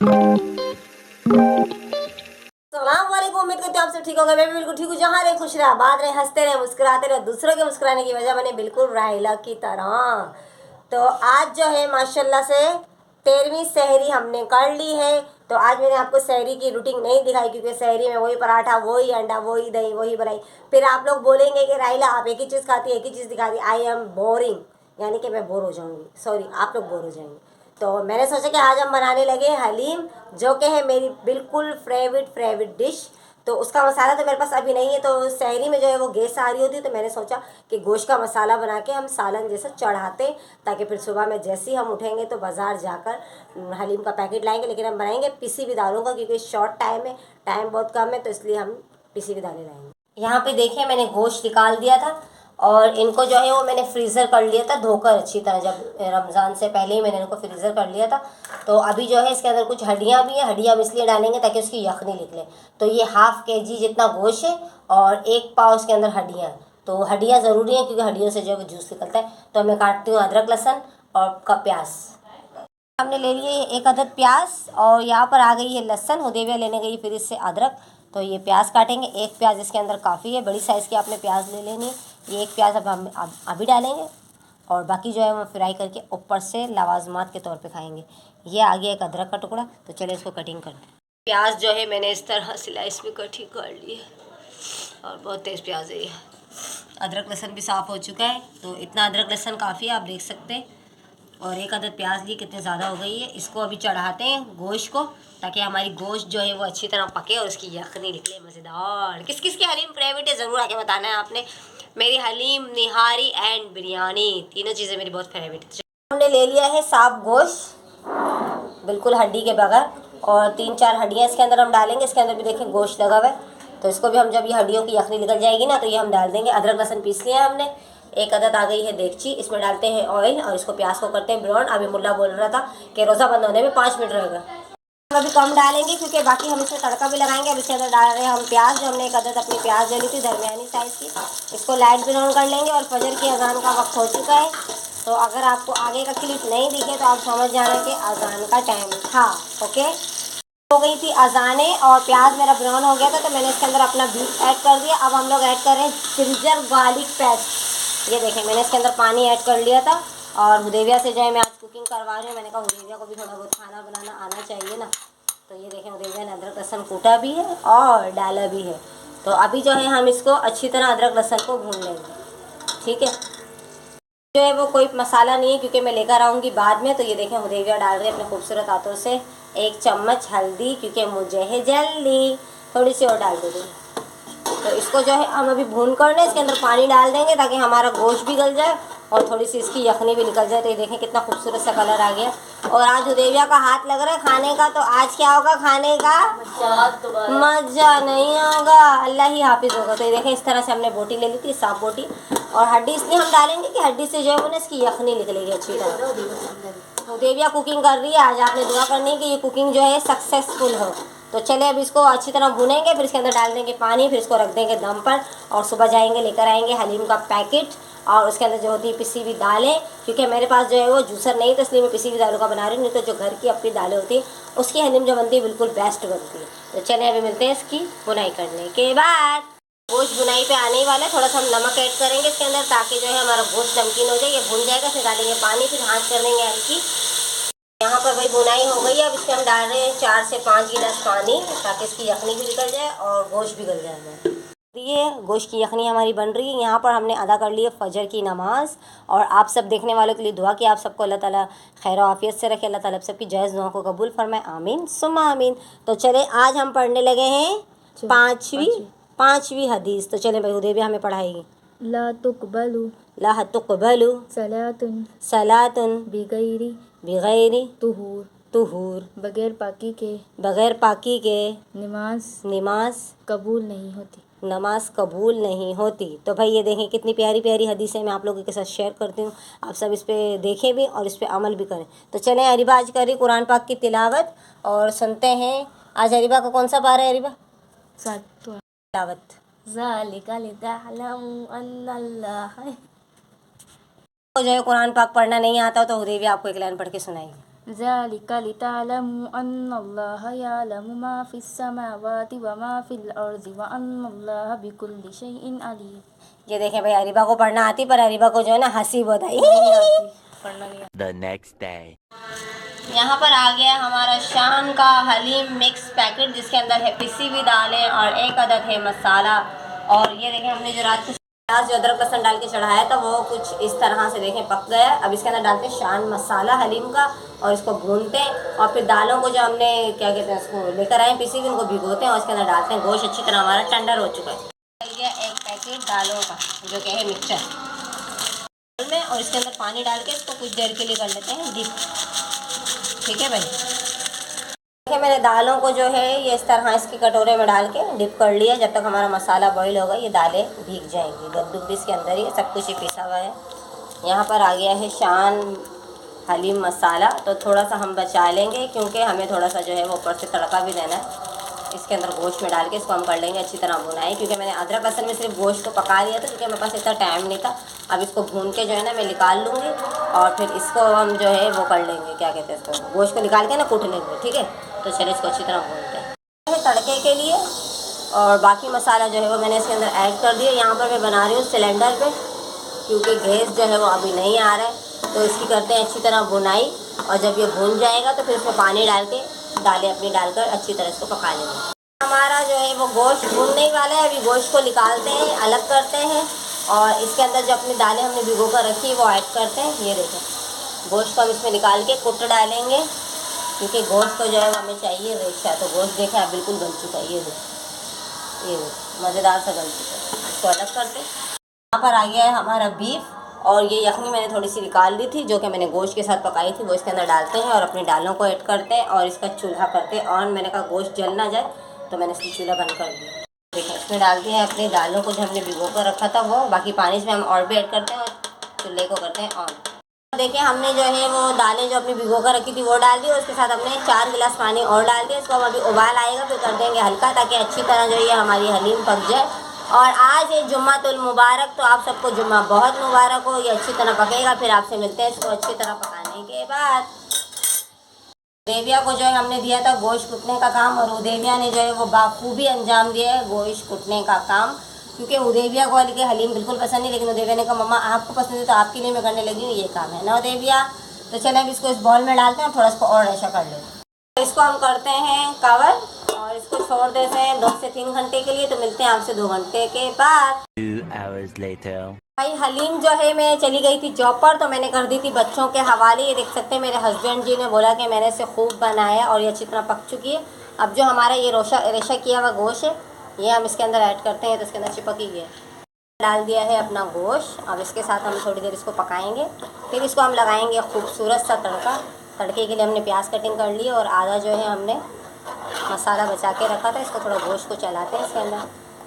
सलामवालेकुम, उम्मीद करती हूँ आप सब ठीक होंगे। मैं भी बिल्कुल ठीक हूँ। जहाँ रहे खुश रहे, आबाद रहे, हंसते रहे, मुस्कुराते रहे। दूसरों के मुस्कुराने की वजह बने बिल्कुल राहिला की तरह। तो आज जो है माशाल्लाह से 13वीं सहरी हमने कर ली है। तो आज मैंने आपको सहरी की रूटीन नहीं दिखाई, क्योंकि सहरी में वही पराठा, वही अंडा, वही दही, वही बनाई। फिर आप लोग बोलेंगे कि राहिला आप एक ही चीज़ खाती है, एक ही चीज़ दिखाती। आई एम बोरिंग, यानी कि मैं बोर हो जाऊँगी। सॉरी, आप लोग बोर हो जाएंगे। तो मैंने सोचा कि आज हम बनाने लगे हलीम, जो कि है मेरी बिल्कुल फेवरेट डिश। तो उसका मसाला तो मेरे पास अभी नहीं है, तो सहरी में जो है वो गैस आ रही होती है। तो मैंने सोचा कि गोश्त का मसाला बना के हम सालन जैसा चढ़ाते, ताकि फिर सुबह में जैसे ही हम उठेंगे तो बाज़ार जाकर हलीम का पैकेट लाएंगे। लेकिन हम बनाएंगे पिसी हुई दालों का, क्योंकि शॉर्ट टाइम है, टाइम बहुत कम है, तो इसलिए हम पिसी हुई दालें लाएंगे। यहाँ पे देखिए, मैंने गोश्त निकाल दिया था और इनको जो है वो मैंने फ्रीज़र कर लिया था धोकर अच्छी तरह। जब रमज़ान से पहले ही मैंने इनको फ्रीज़र कर लिया था। तो अभी जो है इसके अंदर कुछ हड्डियाँ भी हैं। हड्डियाँ हम इसलिए डालेंगे ताकि उसकी यखनी निकले। तो ये ½ kg जितना गोश्त है और 1 पाव उसके अंदर हड्डियाँ हैं। तो हड्डियाँ ज़रूरी हैं, क्योंकि हड्डियों से जो है जूस निकलता है। तो मैं काटती हूँ अदरक, लहसुन और प्याज। हमने ले लिए 1 अदद प्याज, और यहाँ पर आ गई है लहसुन। हुदैबिया लेने गई फिर इससे अदरक। तो ये प्याज काटेंगे। 1 प्याज इसके अंदर काफ़ी है, बड़ी साइज़ की आपने प्याज ले लेनी है। ये 1 प्याज अब हम अभी डालेंगे, और बाकी जो है हम फ्राई करके ऊपर से लवाजमात के तौर पे खाएंगे। ये आ गया एक अदरक का टुकड़ा। तो चलिए इसको कटिंग करते हैं। प्याज जो है मैंने इस तरह स्लाइस में कटिंग कर ली है, और बहुत तेज़ प्याज है ये। अदरक लहसुन भी साफ़ हो चुका है, तो इतना अदरक लहसुन काफ़ी है, आप देख सकते हैं। और 1 अदद प्याज ली, कितनी ज़्यादा हो गई है। इसको अभी चढ़ाते हैं गोश्त को, ताकि हमारी गोश्त जो है वो अच्छी तरह पके और उसकी यखनी निकले मज़ेदार। किस किस की हलीम फेवरेट है ज़रूर आके बताना है आपने। मेरी हलीम, निहारी एंड बिरयानी, तीनों चीज़ें मेरी बहुत फेवरेट है। हमने ले लिया है साफ गोश्त, बिल्कुल हड्डी के बगैर, और 3-4 हड्डियाँ इसके अंदर हम डालेंगे। इसके अंदर भी देखें गोश्त लगा हुआ है। तो इसको भी हम, जब ये हड्डियों की यखनी निकल जाएगी ना, तो ये हम डाल देंगे। अदरक लहसुन पीस लिया हमने। 1 अदद आ गई है देगची, इसमें डालते हैं ऑयल, और इसको प्याज को करते हैं ब्राउन। अभी मुल्ला बोल रहा था कि रोज़ा बंद होने में 5 मिनट रहेगा। हम अभी कम डालेंगे, क्योंकि बाकी हम इसमें तड़का भी लगाएंगे। अब इसके अंदर डाल रहे हैं हम प्याज, जो हमने 1 अदद अपनी प्याज ले ली थी दरमियानी साइज़ की। इसको लाइट ब्राउन कर लेंगे, और फजर की अजान का वक्त हो चुका है। तो अगर आपको आगे का क्लिप नहीं दिखे तो आप समझ जाना कि अजान का टाइम था। ओके, हो गई थी अजानें और प्याज मेरा ब्राउन हो गया था, तो मैंने इसके अंदर अपना बीफ ऐड कर दिया। अब हम लोग ऐड कर रहे हैं जिंजर गार्लिक पेस्ट। ये देखें, मैंने इसके अंदर पानी ऐड कर लिया था। और हुदैबिया से जो है मैं आज कुकिंग करवा रही हूँ। मैंने कहा हुदैबिया को भी थोड़ा बहुत खाना बनाना आना चाहिए ना। तो ये देखें, हुदैबिया ने अदरक लहसुन कूटा भी है और डाला भी है। तो अभी जो है हम इसको अच्छी तरह अदरक लहसुन को भून लेंगे। ठीक है, जो है वो कोई मसाला नहीं है, क्योंकि मैं लेकर आऊँगी बाद में। तो ये देखें, हुदैबिया डाल रही है अपने खूबसूरत हाथों से 1 चम्मच हल्दी, क्योंकि मुझे है जल्दी। थोड़ी सी और डाल दे दूँ। तो इसको जो है हम अभी भून कर लें। इसके अंदर पानी डाल देंगे ताकि हमारा गोश्त भी गल जाए और थोड़ी सी इसकी यखनी भी निकल जाए। तो ये देखें कितना खूबसूरत सा कलर आ गया। और आज हुदैबिया का हाथ लग रहा है खाने का। तो आज क्या होगा खाने का? मज़ा नहीं होगा, अल्लाह ही हाफिज़ होगा। तो ये देखें, इस तरह से हमने बोटी ले ली थी, साफ बोटी। और हड्डी इसलिए हम डालेंगे कि हड्डी से जो है वो ना इसकी यखनी निकलेगी अच्छी तरह। हुदैबिया कुकिंग कर रही है आज, आपने दुआ करनी है कि ये कुकिंग जो है सक्सेसफुल हो। तो चले अब इसको अच्छी तरह भुनेंगे, फिर इसके अंदर डाल देंगे पानी, फिर इसको रख देंगे दम पर। और सुबह जाएंगे लेकर आएंगे हलीम का पैकेट, और उसके अंदर जो होती है पिसी हुई दालें। क्योंकि मेरे पास जो है वो जूसर नहीं, तो इसलिए मैं पिसी हुई दालों का बना रही हूँ। नहीं तो जो घर की अपनी दालें होती हैं उसकी हलीम जो बनती है बिल्कुल बेस्ट बनती है। तो चले अभी मिलते हैं इसकी बुनाई करने के बाद। गोश्त बुनाई पे आने ही वाला है। थोड़ा सा हम नमक ऐड करेंगे इसके अंदर, ताकि जो है हमारा गोश्त नमकीन हो जाए। ये भुन जाएगा, फिर डालेंगे पानी, फिर आँच कर देंगे हल्की। यहाँ पर भाई बुनाई हो गई है। अब इसके हम डाल रहे हैं 4 से 5 गिलास पानी, ताकि इसकी यखनी भी निकल जाए और गोश्त भी गल जाए हमारा। ये गोश्त की यखनी हमारी बन रही है। यहाँ पर हमने अदा कर ली है फजर की नमाज़। और आप सब देखने वालों के लिए दुआ कि आप सबको अल्लाह ताला खैर आफियत से रखे। अल्लाह ताला आप सबकी जायज़ दुआ को कबूल फरमाए, आमीन सुम्मा आमीन। तो चले आज हम पढ़ने लगे हैं पाँचवीं हदीस। तो चले भाई, हुदैबिया हमें पढ़ाएगी। ला तुक़बलु सलातुन बिगैरी बिगैरी तुहूर तुहूर, बगैर पाकी के नमाज कबूल नहीं होती। नमाज कबूल नहीं होती। तो भाई ये देखें कितनी प्यारी प्यारी हदीसें मैं आप लोगों के साथ शेयर करती हूँ। आप सब इस पर देखें भी और इस पर अमल भी करें। तो चलें, अरीबा आज करी कुरान पाक की तिलावत और सुनते हैं। आज अरीबा का कौन सा पारा है अरीबा? तिलावत। जो है कुरान पाक पढ़ना नहीं आता तो हुदैबिया आपको एक लाइन पढ़ के सुनाएगी। ज़ालिका लितअलमू अन्नल्लाह यअलमु मा फिस्समावाति व मा फिल अर्ज़ि व अन्नल्लाह बिकुल्लि शैइन अलीम। ये देखें भाई, अरीबा को पढ़ना आती, पर अरीबा को जो है ना हंसी बहुत आई। पढ़ना नहीं आता। The next day. यहाँ पर आ गया हमारा शान का हलीम मिक्स पैकेट, जिसके अंदर है पिसी हुई दालें और एक अदद है मसाला। और ये देखें, हमने जो रात को प्याज जो अदरक लहसुन डाल के चढ़ाया था वो कुछ इस तरह से देखें पक गया। अब इसके अंदर डालते हैं शान मसाला हलीम का और इसको भूनते हैं। और फिर दालों को जो हमने क्या कहते हैं उसको लेकर आए पिसी हुई, उनको भिगोते हैं और इसके अंदर डालते हैं। गोश्त अच्छी तरह हमारा टेंडर हो चुका है। डल गया एक पैकेट दालों का जो कि है मिक्सचर में, और इसके अंदर पानी डाल के इसको कुछ देर के लिए कर लेते हैं डिप। ठीक है भाई, देखिए मैंने दालों को जो है ये इस तरह इसके कटोरे में डाल के डिप कर लिया। जब तक हमारा मसाला बॉईल होगा ये दालें भीग जाएंगी। गद्दू भी इसके अंदर ही सब कुछ ही पिसा हुआ है। यहाँ पर आ गया है शान हलीम मसाला, तो थोड़ा सा हम बचा लेंगे क्योंकि हमें थोड़ा सा जो है वो ऊपर से तड़का भी देना है। इसके अंदर गोश्त में डाल के इसको हम कर लेंगे अच्छी तरह भुनाई, क्योंकि मैंने अदरक लहसुन में सिर्फ गोश्त को पका लिया था क्योंकि मेरे पास इतना टाइम नहीं था। अब इसको भून के जो है ना मैं निकाल लूँगी और फिर इसको हम जो है वो कर लेंगे, क्या कहते हैं इसको, गोश्त को निकाल के ना कूट लेंगे। ठीक है, तो चलिए इसको अच्छी तरह भूनते हैं तड़के के लिए। और बाकी मसाला जो है वो मैंने इसके अंदर ऐड कर दिया। यहाँ पर मैं बना रही हूँ सिलेंडर पे, क्योंकि गैस जो है वो अभी नहीं आ रहा है। तो इसकी करते हैं अच्छी तरह भुनाई, और जब ये भून जाएगा तो फिर इसमें पानी डाल के दालें अपनी डालकर अच्छी तरह इसको पका लेंगे। हमारा जो है वो गोश्त भूनने ही वाला है। अभी गोश्त को निकालते हैं, अलग करते हैं, और इसके अंदर जो अपनी दालें हमने भिगो कर रखी है वो ऐड करते हैं। ये देखें, गोश्त को हम इसमें निकाल के कुट डालेंगे, क्योंकि गोश्त को जो है हमें चाहिए रेशा। तो गोश्त देखें अब बिल्कुल गल चुका है। ये मज़ेदार सा गल चुका है। इसको अलग करते हैं। यहाँ पर आ गया है हमारा बीफ, और ये यखनी मैंने थोड़ी सी निकाल ली थी जो कि मैंने गोश्त के साथ पकाई थी, वो इसके अंदर डालते हैं और अपनी दालों को ऐड करते हैं और इसका चूल्हा करते हैं ऑन। मैंने कहा गोश्त जल ना जाए, तो मैंने इसकी चूल्हा बंद कर दिया। देखिए इसमें डाल दिया है अपनी दालों को जो हमने भिगो कर रखा था वो। बाकी पानी इसमें हम और भी ऐड करते हैं और चूल्हे को करते हैं ऑन। देखिए हमने जो है वो दालें जो अपनी भिगो कर रखी थी वो डाल दी, और उसके साथ हमने 4 गिलास पानी और डाल दिया। इसको हम अभी उबाल आएगा फिर कर देंगे हल्का, ताकि अच्छी तरह जो ये हमारी हलीम पक जाए। और आज है जुम्मातुल मुबारक, तो आप सबको जुम्मा बहुत मुबारक हो। ये अच्छी तरह पकेगा, फिर आपसे मिलते हैं इसको अच्छी तरह पकाने के बाद। उदेबिया को जो है हमने दिया था गोश्त कुटने का काम, और उदेबिया ने जो है वो बाखूबी अंजाम दिया है गोश्त कुटने का काम, क्योंकि उदेबिया को वाली के हलीम बिल्कुल पसंद नहीं। लेकिन उदेबिया ने कहा मम्मा आपको पसंद है तो आपके लिए मैं करने लगी हूँ, ये काम है ना उदेबिया। तो चले अब इसको इस बॉल में डालते हैं और थोड़ा इसको और ऐसा कर लेते हैं। तो इसको हम करते हैं कवर और इसको छोड़ देते हैं 2 से 3 घंटे के लिए। तो मिलते हैं आपसे 2 घंटे के बाद। 2 hours later. भाई हलीम जो है मैं चली गई थी जॉब पर, तो मैंने कर दी थी बच्चों के हवाले। ये देख सकते हैं मेरे हस्बैंड जी ने बोला कि मैंने इसे खूब बनाया और ये अच्छी तरह पक चुकी है। अब जो हमारा ये रेशा किया हुआ गोश्त है ये हम इसके अंदर ऐड करते हैं, तो इसके अंदर चिपक ही गया। डाल दिया है अपना गोश्त। अब इसके साथ हम थोड़ी देर इसको पकाएंगे, फिर इसको हम लगाएंगे खूबसूरत सा तड़का। तड़के के लिए हमने प्याज कटिंग कर ली और आधा जो है हमने मसाला बचा के रखा था। इसको थोड़ा गोश्त को चलाते हैं इसके अंदर,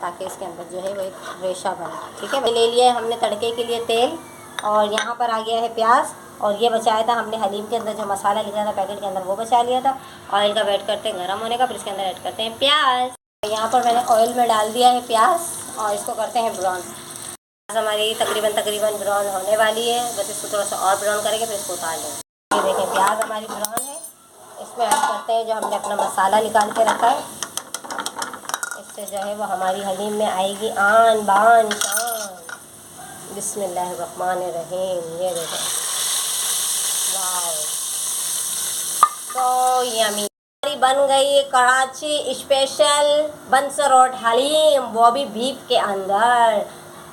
ताकि इसके अंदर जो है वो एक रेशा बने। ठीक है, ले लिया है हमने तड़के के लिए तेल, और यहाँ पर आ गया है प्याज, और ये बचाया था हमने हलीम के अंदर जो मसाला लिखा था पैकेट के अंदर वो बचा लिया था। ऑयल का वेट करते हैं गर्म होने का, फिर इसके अंदर ऐड करते हैं प्याज। यहाँ पर मैंने ऑयल में डाल दिया है प्याज और इसको करते हैं ब्राउन। प्याज हमारी तकरीबन ब्राउन होने वाली है, बस इसको थोड़ा सा और ब्राउन करेंगे फिर इसको उतार लेंगे। ये देखें प्याज हमारी ब्राउन है। इसमें ऐड करते हैं जो हमने अपना मसाला निकाल के रखा है। इससे जो है वो हमारी हलीम में आएगी आन बान शान। बिस्मिल्लाहिर्रहमानिर्रहीम। ये देखो, वाह तो यमी बन गई कराची स्पेशल बंसरोट हलीम, वो भी बीफ के अंदर।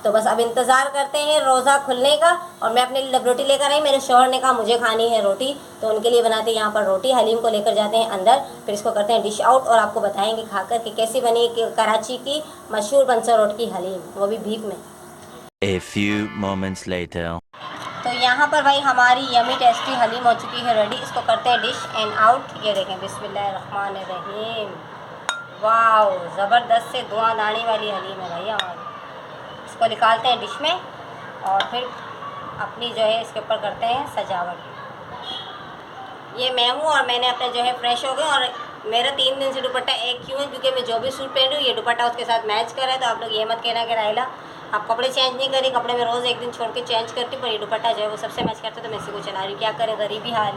तो बस अब इंतज़ार करते हैं रोज़ा खुलने का। और मैं अपने लिए रोटी लेकर आई। मेरे शौहर ने कहा मुझे खानी है रोटी, तो उनके लिए बनाते हैं यहाँ पर रोटी। हलीम को लेकर जाते हैं अंदर, फिर इसको करते हैं डिश आउट और आपको बताएंगे खाकर कि कैसी बनी कराची की मशहूर बंसरोट की हलीम, वो भी बीफ में। A few moments later. तो यहाँ पर भाई हमारी यमी टेस्टी हलीम हो चुकी है रेडी। इसको करते हैं डिश एंड आउट। ये देखें, बिस्मिल्लाहिर्रहमानिर्रहीम। वाह, ज़बरदस्त से धुआं दानी वाली हलीम है भैया हमारी। इसको निकालते हैं डिश में और फिर अपनी जो है इसके ऊपर करते हैं सजावट। ये मैं हूँ और मैंने अपने जो है फ्रेश हो गए, और मेरा 3 दिन से दुपट्टा एक क्यों है, क्योंकि मैं जो भी सूट पहन रही हूँ ये दुपट्टा उसके साथ मैच कर रहा है। तो आप लोग ये मत कहना कि राहिला आप कपड़े चेंज नहीं करी। कपड़े में रोज़ एक दिन छोड़ के चेंज करती, पर ये दुपट्टा जो है वो सबसे मैच करता है, तो मैं इसी को चला रही हूँ। क्या करें, गरीबी हाल है।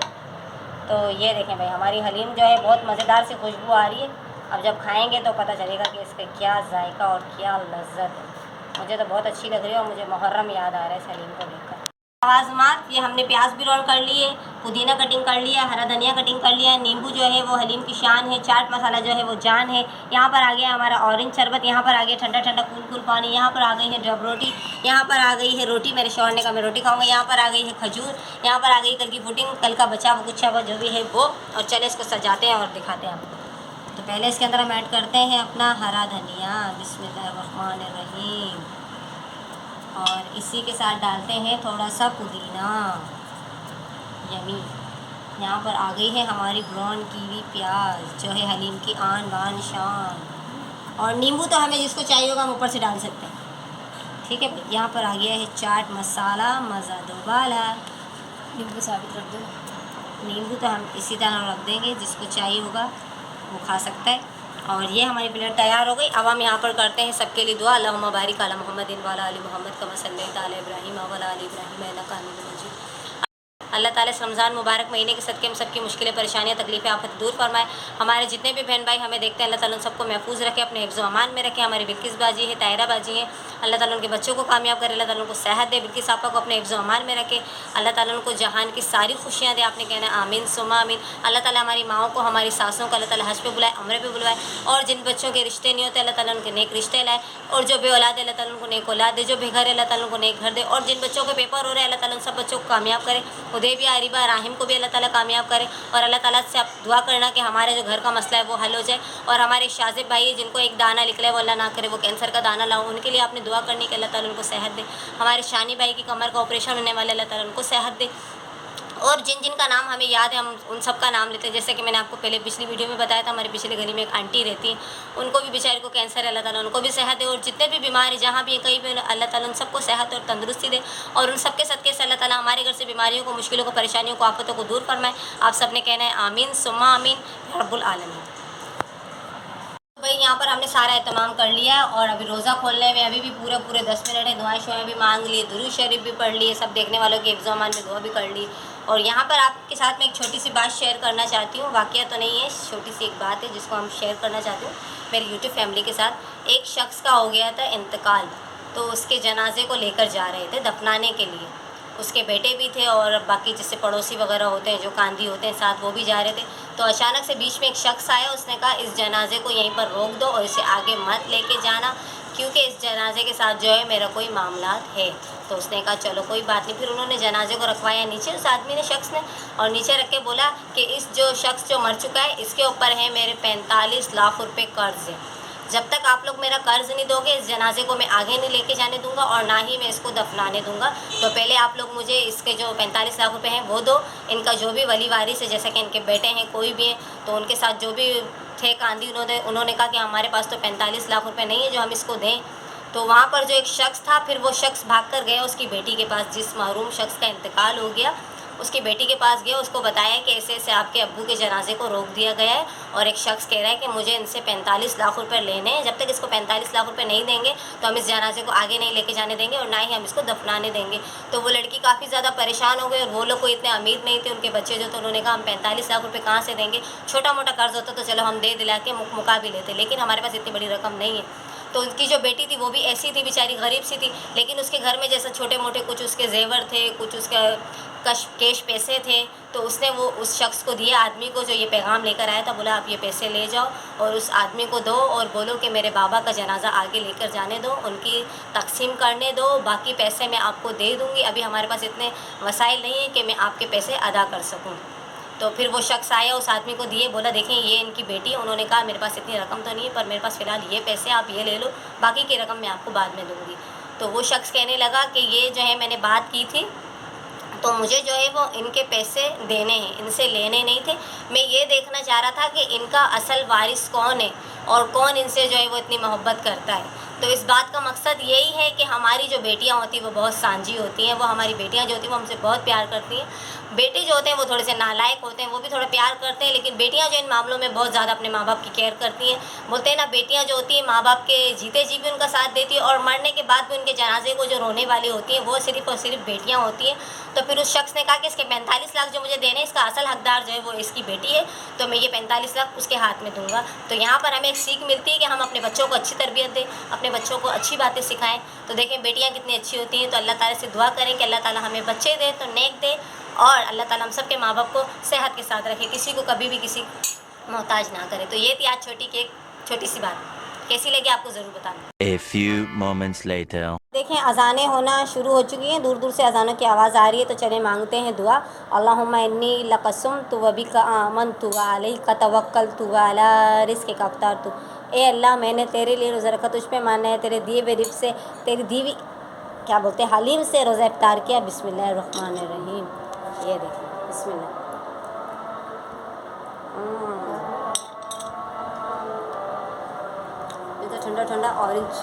तो ये देखें भाई, हमारी हलीम जो है बहुत मज़ेदार सी खुशबू आ रही है। अब जब खाएंगे तो पता चलेगा कि इसका क्या जायका और क्या लज्जत है। मुझे तो बहुत अच्छी लग रही है और मुझे मुहर्रम याद आ रहा है इस हलीम को देखकर। लावाज़मात, ये हमने प्याज भी रोल कर लिए, पुदीना कटिंग कर लिया, हरा धनिया कटिंग कर लिया, नींबू जो है वो हलीम की शान है, चाट मसाला जो है वो जान है। यहाँ पर आ गया हमारा ऑरेंज शरबत, यहाँ पर आ गया ठंडा ठंडा कूल कूल पानी, यहाँ पर आ गई है डब रोटी, यहाँ पर आ गई है रोटी, मेरे शौहर ने कहा मैं रोटी खाऊंगा, यहाँ पर आ गई है खजूर, यहाँ पर आ गई कल की पुडिंग, कल का बचा वो कुछ जो भी है वो। और चले इसको सजाते हैं और दिखाते हैं आपको। तो पहले इसके अंदर हम ऐड करते हैं अपना हरा धनिया, बिस्मिल्लाहिर्रहमानिर्रहीम, और इसी के साथ डालते हैं थोड़ा सा पुदीना, यमी। यहाँ पर आ गई है हमारी ब्राउन कीवी प्याज जो है हलीम की आन बान शान, और नींबू तो हमें जिसको चाहिए होगा हम ऊपर से डाल सकते हैं, ठीक है। यहाँ पर आ गया है चाट मसाला, मज़ा दोबाला। नींबू साबित रख दो। नींबू तो हम इसी तरह रख देंगे, जिसको चाहिए होगा वो खा सकता है। और ये हमारी प्लेट तैयार हो गई। अब हम यहाँ पर करते हैं सबके लिए दुआ, अल्लाहुम्मा बारिक अला मुहम्मदिन व अला आलि मुहम्मद कमा सल्लैता अला इब्राहीम व अला आलि इब्राहीम इन्नका हमीदुम मजीद। अल्लाह ताला इस रमज़ान मुबारक महीने के सदक़े में सबकी मुश्किलें, परेशानियाँ, तकलीफ़ें, आफत दूर फरमाए। हमारे जितने भी बहन भाई हमें देखते हैं, अल्लाह ताला उन सबको महफूज रखे, अपने हिफ्ज़ व अमान में रखे। हमारी बिल्किस बाजी है, तायरा बाजी है, अल्लाह ताला उनके बच्चों को कामयाब करे, अल्लाह ताला उनको सेहत दे, बिल्किस आपा को अपने हिफ्ज़ व अमान में रखे, अल्लाह ताला उनको जहान की सारी खुशियाँ दे। आपने कहना है आमीन सुम्मा आमीन। अल्लाह ताला हमारी माओं को, हमारी सासों को अल्लाह ताला हज पे बुलाए, उम्रे पे बुलाए, और जिन बच्चों के रिश्ते नहीं होते अल्लाह ताला उनके नेक रिश्ते लाए, और जो बे औलाद है अल्लाह ताला उनको नेक औलाद दे, जो बेघर है अल्लाह ताला उनको नेक घर दे, और जिन बच्चों के पेपर हो रहे हैं अल्लाह ताला उन सब बच्चों को कामयाब करे। हुदैबिया, अरीबा, राहिम को भी अल्लाह ताला कामयाब करे। और अल्लाह ताला से आप दुआ करना कि हमारे जो घर का मसला है वो हल हो जाए। और हमारे शाजिब भाई है जिनको एक दाना निकले वो अल्लाह ना करे वो कैंसर का दाना लाओ, उनके लिए आपने दुआ करनी कि अल्लाह ताला उनको सेहत दे। हमारे शानी भाई की कमर का ऑपरेशन होने वाले, अल्लाह ताला उनको सेहत दे। और जिन जिन का नाम हमें याद है हम उन सब का नाम लेते हैं। जैसे कि मैंने आपको पहले पिछली वीडियो में बताया था, हमारे पिछले गली में एक आंटी रहती हैं, उनको भी बेचारी को कैंसर है, अल्लाह ताला उनको भी सेहत दे। और जितने भी बीमार हैं जहाँ भी हैं कहीं भी, अल्लाह ताला उन सबको सेहत और तंदुरुस्ती दे। और उन सबके सदक़े से अल्लाह ताला हमारे घर से बीमारियों को, मुश्किलों को, परेशानियों को, आफतों को दूर फरमाए। आप सब ने कहना है आमीन सुम्मा आमीन रब्बुल आलमीन। भाई यहाँ पर हमने सारा एहतमाम कर लिया और अभी रोज़ा खोलने में अभी भी पूरे 10 मिनट है। दुआएं शुआएं भी मांग लिए, दुरूद शरीफ भी पढ़ लिए, सब देखने वालों के हिफ्ज़ अमान में दुआ भी कर ली। और यहाँ पर आपके साथ में एक छोटी सी बात शेयर करना चाहती हूँ, वाक़या तो नहीं है, छोटी सी एक बात है जिसको हम शेयर करना चाहती हूँ मेरी यूट्यूब फैमिली के साथ। एक शख्स का हो गया था इंतकाल, तो उसके जनाजे को लेकर जा रहे थे दफनाने के लिए। उसके बेटे भी थे और बाकी जिससे पड़ोसी वगैरह होते हैं, जो कांदी होते हैं साथ, वो भी जा रहे थे। तो अचानक से बीच में एक शख्स आया, उसने कहा इस जनाजे को यहीं पर रोक दो और इसे आगे मत लेके जाना, क्योंकि इस जनाजे के साथ जो है मेरा कोई मामला है। तो उसने कहा चलो कोई बात नहीं। फिर उन्होंने जनाजे को रखवाया नीचे, उस आदमी ने, शख्स ने, और नीचे रख के बोला कि इस जो शख्स जो मर चुका है इसके ऊपर है मेरे 45 लाख रुपये कर्ज़ है। जब तक आप लोग मेरा कर्ज़ नहीं दोगे इस जनाजे को मैं आगे नहीं लेके जाने दूंगा और ना ही मैं इसको दफनाने दूंगा। तो पहले आप लोग मुझे इसके जो 45 लाख रुपए हैं वो दो। इनका जो भी वली वारिस है, जैसे कि इनके बेटे हैं कोई भी हैं, तो उनके साथ जो भी थे कांदी, उन्होंने कहा कि हमारे पास तो 45 लाख रुपए नहीं है जो हम इसको दें। तो वहाँ पर जो एक शख्स था, फिर वो शख्स भाग कर गया उसकी बेटी के पास, जिस महरूम शख्स का इंतकाल हो गया उसकी बेटी के पास गया, उसको बताया कि ऐसे ऐसे आपके अब्बू के जनाजे को रोक दिया गया है और एक शख्स कह रहा है कि मुझे इनसे 45 लाख रुपए लेने हैं। जब तक इसको 45 लाख रुपए नहीं देंगे तो हम इस जनाजे को आगे नहीं लेके जाने देंगे और ना ही हम इसको दफनाने देंगे। तो वो लड़की काफ़ी ज़्यादा परेशान हो गई और वो लोग को इतने अमीर नहीं थे, उनके बच्चे जो थे उन्होंने कहा हम 45 लाख रुपये कहाँ से देंगे, छोटा मोटा कर्ज होता तो चलो हम दे दिला के मुका भी लेते, लेकिन हमारे पास इतनी बड़ी रकम नहीं है। तो उनकी जो बेटी थी वो भी ऐसी थी, बेचारी गरीब सी थी, लेकिन उसके घर में जैसे छोटे मोटे कुछ उसके जेवर थे, कुछ उसका कैश पैसे थे, तो उसने वो उस शख्स को दिया, आदमी को जो ये पैगाम लेकर आया था, बोला आप ये पैसे ले जाओ और उस आदमी को दो और बोलो कि मेरे बाबा का जनाजा आगे लेकर जाने दो, उनकी तकसीम करने दो, बाकी पैसे मैं आपको दे दूँगी, अभी हमारे पास इतने वसाइल नहीं है कि मैं आपके पैसे अदा कर सकूँ। तो फिर वो शख्स आया, उस आदमी को दिए, बोला देखें ये इनकी बेटी है। उन्होंने कहा मेरे पास इतनी रकम तो नहीं है पर मेरे पास फ़िलहाल ये पैसे, आप ये ले लो, बाकी की रकम मैं आपको बाद में दूँगी। तो वो शख्स कहने लगा कि ये जो है मैंने बात की थी तो मुझे जो है वो इनके पैसे देने हैं, इनसे लेने नहीं थे। मैं ये देखना चाह रहा था कि इनका असल वारिस कौन है और कौन इनसे जो है वो इतनी मोहब्बत करता है। तो इस बात का मकसद यही है कि हमारी जो बेटियां होती हैं वो बहुत सांझी होती हैं, वो हमारी बेटियां जो होती हैं वो हमसे बहुत प्यार करती हैं। बेटे जो होते हैं वो थोड़े से नालायक होते हैं, वो भी थोड़ा प्यार करते हैं, लेकिन बेटियां जो इन मामलों में बहुत ज़्यादा अपने माँ बाप की केयर करती हैं। बोलते हैं ना, बेटियां जो होती हैं माँ बाप के जीते जी भी उनका साथ देती है और मरने के बाद भी उनके जनाजे को जो रोने वाली होती हैं वो सिर्फ और सिर्फ बेटियाँ होती हैं। तो फिर उस शख्स ने कहा कि इसके 45 लाख जो मुझे देने, इसका असल हकदार जो है वो इसकी बेटी है, तो मैं ये 45 लाख उसके हाथ में दूंगा। तो यहाँ पर हमें एक सीख मिलती है कि हम अपने बच्चों को अच्छी तरबियत दें, अपने बच्चों को अच्छी बातें सिखाएं। तो देखें बेटियाँ कितनी अच्छी होती हैं। तो अल्लाह ताला से दुआ करें कि अल्लाह ताला हमें बच्चे दे तो नेक दे, और अल्लाह ताला हम सब के माँ बाप को सेहत के साथ रखे, किसी को कभी भी किसी मोहताज ना करे। तो ये थी आज छोटी की एक छोटी सी बात। कैसी लगी आपको ज़रूर बताना। A few moments later. देखें अज़ानें होना शुरू हो चुकी हैं, दूर दूर से अज़ानों की आवाज़ आ रही है। तो चले मांगते हैं दुआ। अल्लाहुम्मा इन्नी लक़सुम तु व बिका आमनतु व अलैका तवक्कलतु व अला रिज़्क़िका अफ़्तरतु। ए अल्लाह, मैंने तेरे लिए रोज़ा रखा, तुझ पे मानना है, तेरे दिए हुए रिज़्क़ से, तेरी दी हुई क्या बोलते हैं हलीम से रोज़ा इफ्तार किया। बिस्मिल्लाहिर्रहमानिर्रहीम। ये देखिए बिस्मिल्लाह। ये तो ठंडा ठंडा ऑरेंज।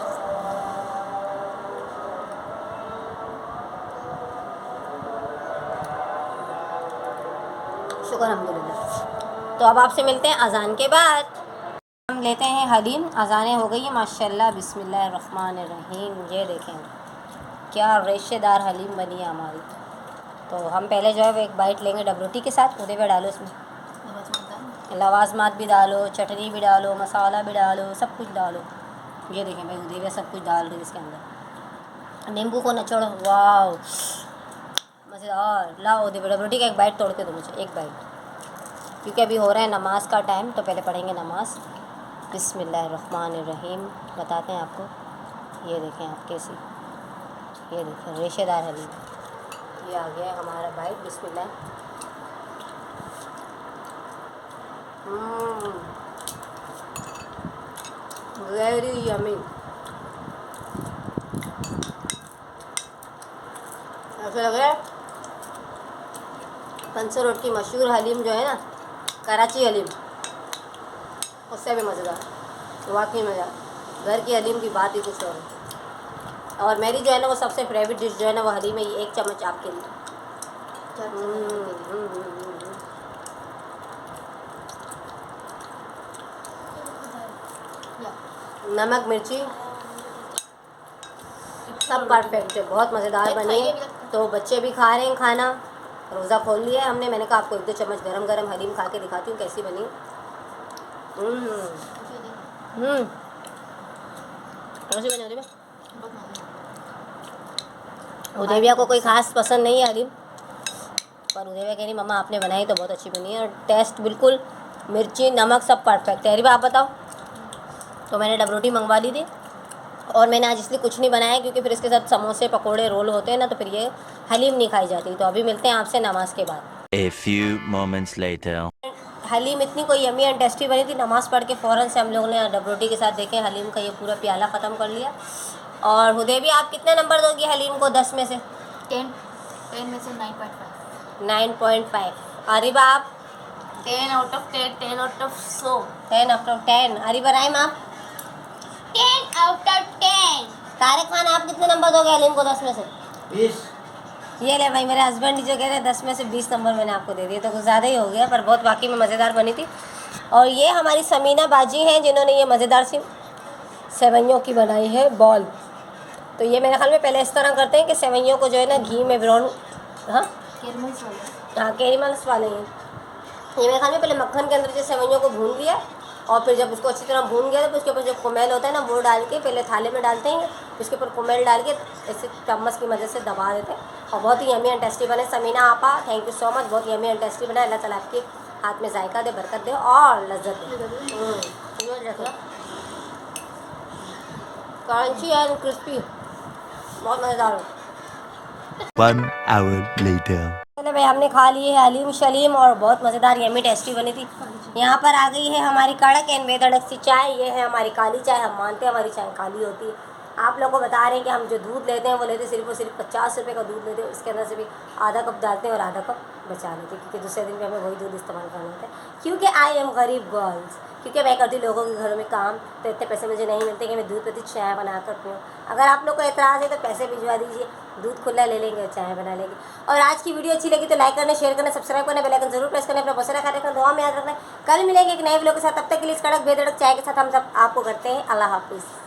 शुक्र अल्हम्दुलिल्लाह। तो अब आपसे मिलते हैं अज़ान के बाद। हम लेते हैं हलीम। अज़ानें हो गई है माशाल्लाह। बिस्मिल्लाहिर्रहमानिर्रहीम। ये देखें क्या रेशेदार हलीम बनी है हमारी। तो हम पहले जो है वो एक बाइट लेंगे डबरोटी के साथ। उधर भी डालो, इसमें लवाजमात भी डालो, चटनी भी डालो, मसाला भी डालो, सब कुछ डालो। ये देखें भाई उधर सब कुछ डाल रही है इसके अंदर। नींबू को निचोड़ो, वाह मज़ेदार। लाओ उधर डबरोटी का एक बाइट तोड़ के दो मुझे, एक बाइट, क्योंकि अभी हो रहा है नमाज का टाइम, तो पहले पढ़ेंगे नमाज। बिस्मिल्लाहिर्रहमानिर्रहीम। बताते हैं आपको। ये देखें आप कैसी, ये देखें रेशेदार हलीम। ये आ गया है हमारा बाइट। बिस्मिल्लाह। Very yummy. ऐसा लग रहा है पंसर रोड की मशहूर हलीम जो है ना, कराची हलीम, उससे भी मज़ेदार। वाकई मज़ा। घर की हलीम की बात ही कुछ और है। और मेरी जो है ना वो सबसे फेवरेट डिश जो है ना वो हलीम है। ये एक चम्मच आपके लिए। नमक मिर्ची सब परफेक्ट है, बहुत मज़ेदार बनी है। तो बच्चे भी खा रहे हैं खाना, रोज़ा खोल लिया है हमने। मैंने कहा आपको 1-2 चम्मच गरम गरम हलीम खा के दिखाती हूँ कैसी बनी। कैसी बनी उदेविया को कोई ख़ास पसंद नहीं है हलीम, पर उदेविया कह रही मम्मा आपने बनाई तो बहुत अच्छी बनी है, और टेस्ट बिल्कुल मिर्ची नमक सब परफेक्ट है। अरे आप बताओ। तो मैंने डबरोटी मंगवा ली थी, और मैंने आज इसलिए कुछ नहीं बनाया क्योंकि फिर इसके साथ समोसे पकोड़े रोल होते हैं ना, तो फिर ये हलीम नहीं खाई जाती। तो अभी मिलते हैं आपसे नमाज के बाद। A few moments later. Haleem इतनी कोई यमी एंड टेस्टी बनी थी। नमाज़ पढ़ के फ़ौरन से हम लोगों ने डबरोटी के साथ देखे हलीम का ये पूरा प्याला ख़त्म कर लिया। और हुदैबी आप कितने नंबर दोगी हलीम को 10 में से? 10 में से 9.5। 9.5। अरिबा आप? 10 out of 10, 10 out of 100। 10 out of 10। Ariba rhyme आप? 10 out of 10। तारिक खान आप कितने नंबर दोगे हलीम को 10 में से? 20। ये ले भाई, मेरे हस्बैंड जो कह रहे हैं 10 में से 20 नंबर मैंने आपको दे दिए, तो कुछ ज़्यादा ही हो गया, पर बहुत वाकई में मज़ेदार बनी थी। और ये हमारी समीना बाजी हैं जिन्होंने ये मज़ेदार सी सेवइयों की बनाई है बॉल। तो ये मेरे ख्याल में पहले इस तरह करते हैं कि सेवइयों को जो है ना घी में ब्राउन, हाँ कैरमल्स वाले हैं ये। मेरे ख्याल में पहले मक्खन के अंदर जो सेवइयों को भून लिया, और फिर जब उसको अच्छी तरह भून गया तो उसके ऊपर जो कुमेल होता है ना वो डाल के पहले थाले में डालते हैं, उसके ऊपर कुमेल डाल के ऐसे चम्मच की मदद से दबा देते हैं, और बहुत ही यमी एंड टेस्टी बने। समीना आपा थैंक यू सो मच, बहुत यमी एंड टेस्टी बना। अल्लाह ताला आपके हाथ में जायका दे, बरकत दे और लज्जत दे। क्रंची एंड क्रिस्पी, बहुत मज़ेदार हो। 1 hour later. चले भाई, हमने खा लिए है हलीम शलीम और बहुत मज़ेदार यमी टेस्टी बनी थी। यहाँ पर आ गई है हमारी कड़क एंड बेधड़क सी चाय। ये है हमारी काली चाय। हम मानते हैं हमारी चाय काली होती है। आप लोगों को बता रहे हैं कि हम जो दूध लेते हैं वो लेते सिर्फ और सिर्फ 50 रुपये का दूध लेते हैं। उसके अंदर से भी आधा कप डालते हैं और आधा कप बचा लेते हैं, क्योंकि दूसरे दिन भी हमें वही दूध इस्तेमाल करना होता है। क्योंकि आई एम गरीब गर्ल्स, क्योंकि मैं करती हूँ लोगों के घरों में काम, तो इतने पैसे मुझे नहीं मिलते कि मैं दूध प्रति चाय बना कर पीऊँ। अगर आप लोग को एतराज़ है तो पैसे भिजवा दीजिए, दूध खुला ले लेंगे और चाय बना लेंगे। और आज की वीडियो अच्छी लगी तो लाइक करना, शेयर करना, सब्सक्राइब करना, बेल आइकन जरूर प्रेस करना, अपना बहुत सारा ख्याल रखना, दुआ में याद रखना। कल मिलेंगे एक नए वीडियो के साथ, तब तक के लिए इस कड़क बेधड़क चाय के साथ हम सब आपको करते हैं अल्लाह हाफिज़।